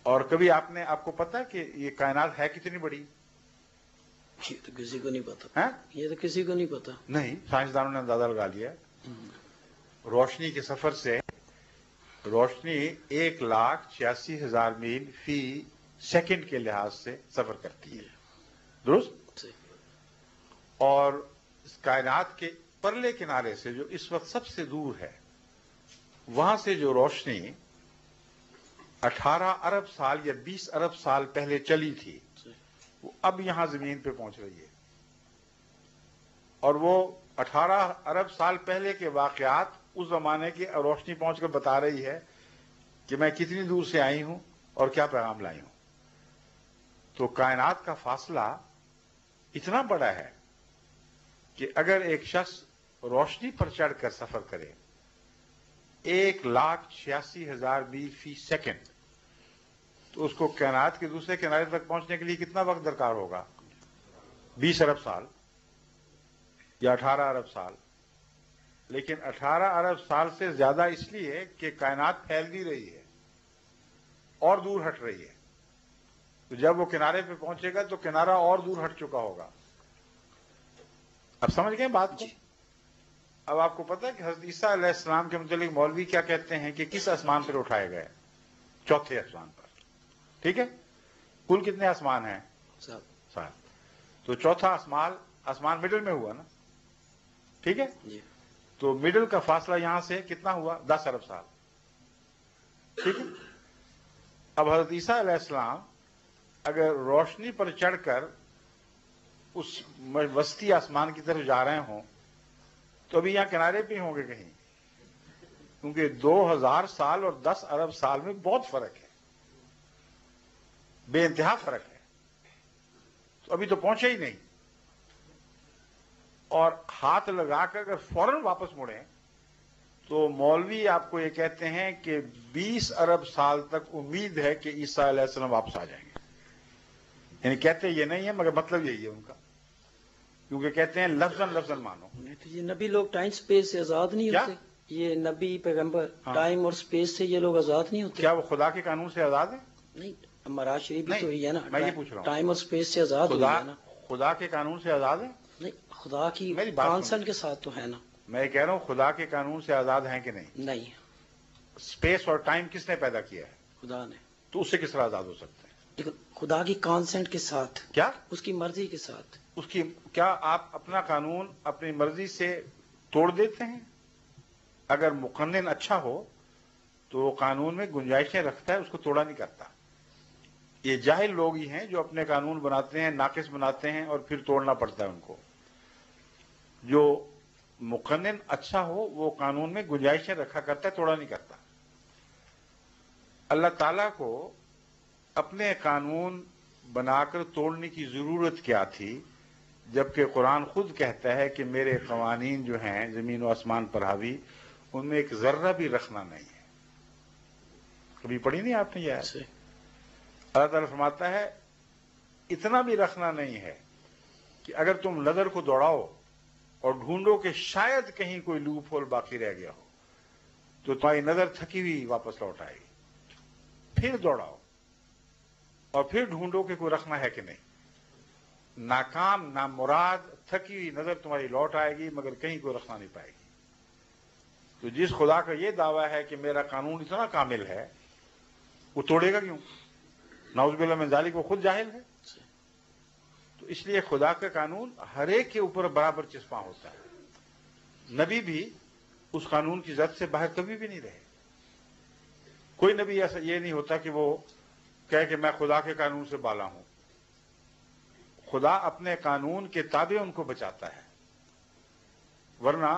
اور کبھی آپ کو پتا ہے کہ یہ کائنات ہے کتنی بڑی؟ یہ تو کسی کو نہیں پتا. ہے یہ تو کسی کو نہیں پتا. نہیں، سائنسدانوں نے اندازہ لگا لیا. روشنی کے سفر سے روشنی 1,86,000 میل فی سیکنڈ کے لحاظ سے سفر کرتی ہے. درست؟ اور اس کائنات کے پرلے کنارے سے جو اس وقت سب سے دور ہے، وہاں سے جو روشنی 18 ارب سال یا 20 ارب سال پہلے چلی تھی، وہ اب یہاں زمین پہ پہنچ رہی ہے. اور وہ 18 ارب سال پہلے کے واقعات اس زمانے کی روشنی پہنچ کر بتا رہی ہے کہ میں کتنی دور سے آئی ہوں اور کیا پیغام لائی ہوں. تو کائنات کا فاصلہ اتنا بڑا ہے کہ اگر ایک شخص روشنی پر چڑھ کر سفر کرے 1,86,000 میل فی سیکنڈ، تو اس کو کائنات کے دوسرے کنارے تک پہنچنے کے لیے کتنا وقت درکار ہوگا؟ 20 ارب سال یا 18 ارب سال. لیکن 18 ارب سال سے زیادہ اس لیے کہ کائنات پھیل بھی رہی ہے اور دور ہٹ رہی ہے. تو جب وہ کنارے پہ پہنچے گا تو کنارہ اور دور ہٹ چکا ہوگا. اب سمجھ گئے بات کو؟ اب آپ کو پتا ہے کہ حضرت عیسیٰ علیہ السلام کے متعلق مولوی کیا کہتے ہیں کہ کس آسمان پر اٹھائے گئے؟ چوتھے آسمان پر. ٹھیک ہے؟ کل کتنے آسمان ہیں؟ 7. تو چوتھا آسمان مڈل میں ہوا نا. ٹھیک ہے؟ تو مڈل کا فاصلہ یہاں سے کتنا ہوا؟ 10 ارب سال. ٹھیک ہے؟ اب حضرت عیسیٰ علیہ السلام اگر روشنی پر چڑھ کر اس وسطی آسمان کی طرف جا رہے ہوں تو ابھی یہاں کنارے پہ ہوں گے کہیں، کیونکہ 2000 سال اور 10 ارب سال میں بہت فرق ہے، بے انتہا فرق ہے. تو ابھی تو پہنچے ہی نہیں. اور ہاتھ لگا کر اگر فوراً واپس مڑیں تو مولوی آپ کو یہ کہتے ہیں کہ 20 ارب سال تک امید ہے کہ عیسیٰ علیہ السلام واپس آ جائیں گے. یعنی کہتے یہ نہیں ہے مگر مطلب یہی ہے ان کا، کیونکہ کہتے ہیں لفظاً مانو. یہ نبی لوگ ٹائم سپیس سے آزاد نہیں ہوتے؟ یہ نبی پیغمبر ٹائم اور سپیس سے یہ لوگ آزاد نہیں ہوتے؟ کیا وہ خدا کے قانون سے آزاد ہیں؟ نہیں، معراج شریف بھی تو یہ ہے نا. میں یہ پوچھ رہا ہوں، ٹائم اور سپیس سے آزاد ہوئی ہے نا. خدا کے قانون سے آزاد ہیں؟ نہیں، خدا کی کانسنٹ کے ساتھ تو ہے نا. میں کہہ رہا ہوں خدا کے قانون سے آزاد ہیں کہ نہیں؟ نہیں. سپیس اور ٹائم کس نے پیدا کیا ہے؟ خدا نے. تو اس سے کس طرح آزاد ہو سکتے ہیں؟ لیکن خدا کی کانسنٹ کے ساتھ. کیا؟ اس کی مرضی کے ساتھ. کیا آپ اپنا قانون اپنی مرضی سے توڑ دیتے ہیں؟ اگر مقنن اچھا ہو تو وہ قانون میں گنجائشیں رکھتا ہے، اس کو توڑا نہیں کرتا. یہ جاہل لوگ ہی ہیں جو اپنے قانون بناتے ہیں، ناقص بناتے ہیں اور پھر توڑنا پڑتا ہے ان کو. جو مقنن اچھا ہو وہ قانون میں گنجائشیں رکھا کرتا ہے، توڑا نہیں کرتا. اللہ تعالیٰ کو اپنے قانون بنا کر توڑنے کی ضرورت کیا تھی، جبکہ قرآن خود کہتا ہے کہ میرے قوانین جو ہیں زمین و آسمان پر حاوی، ان میں ایک ذرہ بھی رکھنا نہیں ہے. کبھی پڑھی نہیں آپ نے یہ آیت؟ اللہ تعالیٰ فرماتا ہے اتنا بھی رکھنا نہیں ہے کہ اگر تم نظر کو دوڑاؤ اور ڈھونڈو کہ شاید کہیں کوئی لوپ ہول باقی رہ گیا ہو تو تمہاری نظر تھکی ہوئی واپس لوٹ آئے گی. پھر دوڑاؤ اور پھر ڈھونڈو کہ کوئی رکھنا ہے کہ نہیں. ناکام نامراد تھکی ہوئی نظر تمہاری لوٹ آئے گی مگر کہیں کوئی رکھنا نہیں پائے گی. تو جس خدا کا یہ دعویٰ ہے کہ میرا قانون اتنا کامل ہے، وہ توڑے گا کیوں؟ نعوذ باللہ من ذالک، وہ خود جاہل ہے. تو اس لیے خدا کا قانون ہر ایک کے اوپر برابر چسپاں ہوتا ہے. نبی بھی اس قانون کی زد سے باہر کبھی بھی نہیں رہے. کوئی نبی ایسا یہ نہیں ہوتا کہ وہ کہے کہ میں خدا کے قانون سے بالا ہوں. خدا اپنے قانون کے تابع ان کو بچاتا ہے، ورنہ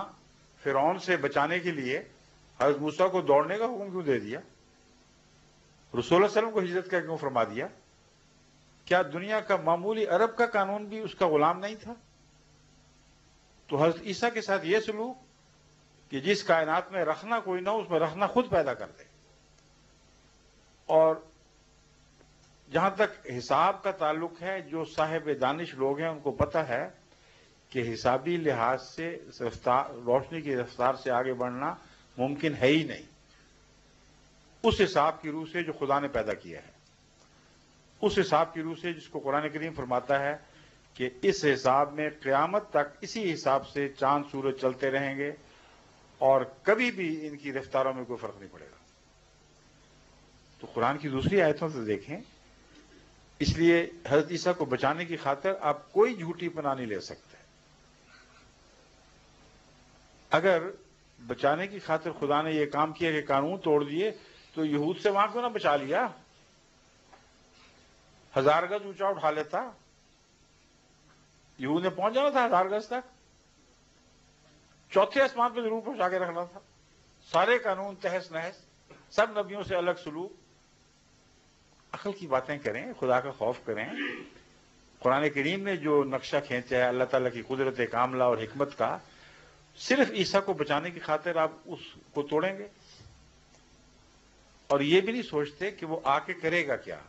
فرعون سے بچانے کے لیے حضرت موسیٰ کو دوڑنے کا حکم کیوں دے دیا؟ رسول اللہ علیہ وسلم کو ہجرت کا کیوں فرما دیا؟ کیا دنیا کا معمولی عرب کا قانون بھی اس کا غلام نہیں تھا؟ تو حضرت عیسیٰ کے ساتھ یہ سلوک کہ جس کائنات میں رکھنا کوئی نہ ہو اس میں رکھنا خود پیدا کر دے. اور جہاں تک حساب کا تعلق ہے، جو صاحب دانش لوگ ہیں ان کو پتہ ہے کہ حسابی لحاظ سے روشنی کی رفتار سے آگے بڑھنا ممکن ہے ہی نہیں، اس حساب کی روح سے جو خدا نے پیدا کیا ہے. اس حساب کی روح سے جس کو قرآن کریم فرماتا ہے کہ اس حساب میں قیامت تک اسی حساب سے چاند سورج چلتے رہیں گے اور کبھی بھی ان کی رفتاروں میں کوئی فرق نہیں پڑے گا. تو قرآن کی دوسری آیتوں سے دیکھیں. اس لیے حضرت عیسیٰ کو بچانے کی خاطر آپ کوئی جھوٹی پناہ نہیں لے سکتے. اگر بچانے کی خاطر خدا نے یہ کام کیا کہ قانون توڑ دیے تو یہود سے وہاں کیوں نہ بچا لیا؟ 1000 گز اونچا اٹھا لیتا. یہود نے پہنچ جانا تھا 1000 گز تک. چوتھے آسمان پہ ضرور پہنچا کے رکھنا تھا. سارے قانون تہس نہس، سب نبیوں سے الگ سلوک. عقل کی باتیں کریں، خدا کا خوف کریں. قرآن کریم نے جو نقشہ کھینچا ہے اللہ تعالیٰ کی قدرت کاملہ اور حکمت کا، صرف عیسیٰ کو بچانے کی خاطر آپ اس کو توڑیں گے اور یہ بھی نہیں سوچتے کہ وہ آ کے کرے گا کیا.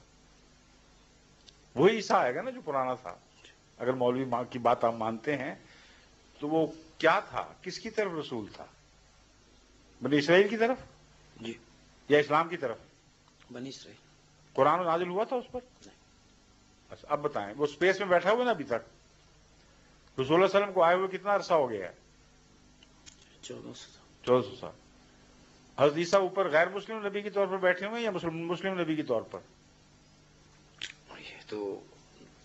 وہی عیسیٰ آئے گا نا جو پرانا تھا. اگر مولوی ماں کی بات آپ مانتے ہیں تو وہ کیا تھا، کس کی طرف رسول تھا؟ بنی اسرائیل کی طرف جی یا اسلام کی طرف؟ بنی اسرائیل. قرآن نازل ہوا تھا اس پر؟ اچھا اب بتائیں، وہ اسپیس میں بیٹھا ہوا نا ابھی تک. رسول اللہ علیہ وسلم کو آئے ہوئے کتنا عرصہ ہو گیا ہے؟ 1400 سال. حضرت عیسیٰ اوپر غیر مسلم نبی کے طور پر بیٹھے ہوئے ہیں یا مسلم نبی کے طور پر؟ یہ تو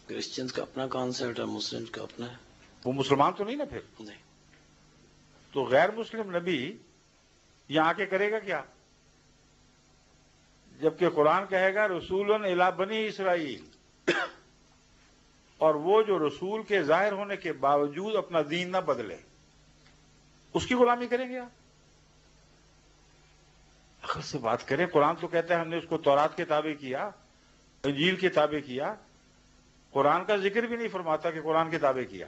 کرسچنز کا اپنا کانسیپٹ ہے، مسلم کا اپنا ہے. وہ مسلمان تو نہیں نا پھر؟ نہیں. تو غیر مسلم نبی یہاں آ کے کرے گا کیا؟ جبکہ قرآن کہے گا رسول الی بنی اسرائیل، اور وہ جو رسول کے ظاہر ہونے کے باوجود اپنا دین نہ بدلے اس کی غلامی کریں گے آپ؟ عقل سے بات کریں. قرآن تو کہتا ہے ہم نے اس کو تورات کے تابع کیا، انجیل کے تابع کیا. قرآن کا ذکر بھی نہیں فرماتا کہ قرآن کے تابع کیا.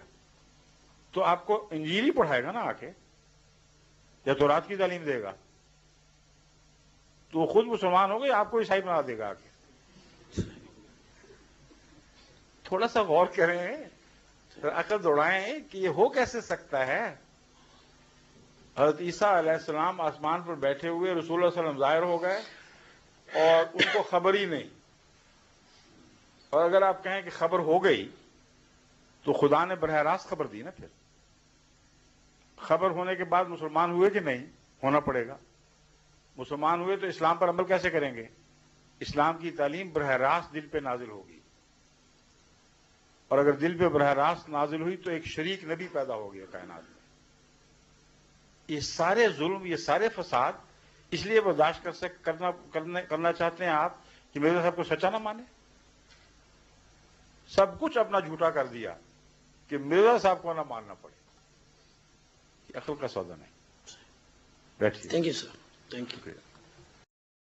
تو آپ کو انجیل ہی پڑھائے گا نا آ کے، یا تورات کی تعلیم دے گا؟ تو وہ خود مسلمان ہو گئے، آپ کو عیسائی بنا دے گا آ کے. تھوڑا سا غور کریں، عقل دوڑائیں کہ یہ ہو کیسے سکتا ہے. حضرت عیسیٰ علیہ السلام آسمان پر بیٹھے ہوئے، رسول اللہ صلی اللہ علیہ وسلم ظاہر ہو گئے اور ان کو خبر ہی نہیں. اور اگر آپ کہیں کہ خبر ہو گئی تو خدا نے براہ راست خبر دی نا. پھر خبر ہونے کے بعد مسلمان ہوئے کہ نہیں؟ ہونا پڑے گا. مسلمان ہوئے تو اسلام پر عمل کیسے کریں گے؟ اسلام کی تعلیم براہ راست دل پہ نازل ہوگی، اور اگر دل پہ براہ راست نازل ہوئی تو ایک شریک نبی پیدا ہو گیا کائنات میں. یہ سارے ظلم، یہ سارے فساد اس لیے برداشت کرنا چاہتے ہیں آپ کہ مرزا صاحب کو سچا نہ مانے. سب کچھ اپنا جھوٹا کر دیا کہ مرزا صاحب کو نہ ماننا پڑے. عقل کا سودا نہیں. بیٹھیے. Thank you sir. Thank you.